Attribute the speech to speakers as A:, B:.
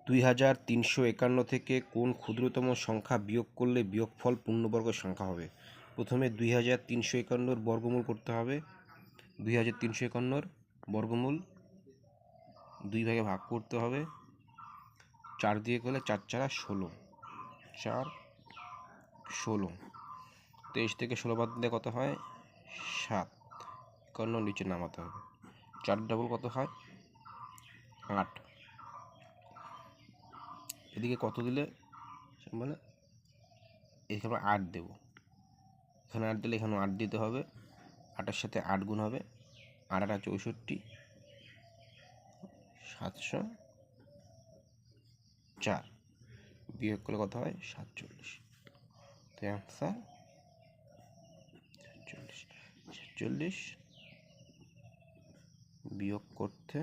A: 2351 থেকে কোন ক্ষুদ্রতম সংখ্যা বিয়োগ করলে বিয়োগফল পূর্ণবর্গ সংখ্যা হবে? প্রথমে 2351 বর্গমূল করতে হবে। 2351 বর্গমূল 2 ভাগে ভাগ করতে হবে। 4 দিয়ে করলে 4 4 16, 4 16, 23 থেকে 16 বাদ দিলে কত হয়? 7। 51 নিচে নামাতে হবে। 4 ডাবল কত হয়? 8। এদিকে কত দিলে মানে এখানে 8 দেব, এখানে 8 দিলে এখানে 8 দিতে হবে। 8-এর সাথে 8 গুণ হবে, 8 8 64, 704, বিয়োগ করলে কত হয়? 47। তো অ্যান্সার 47। বিয়োগ করতে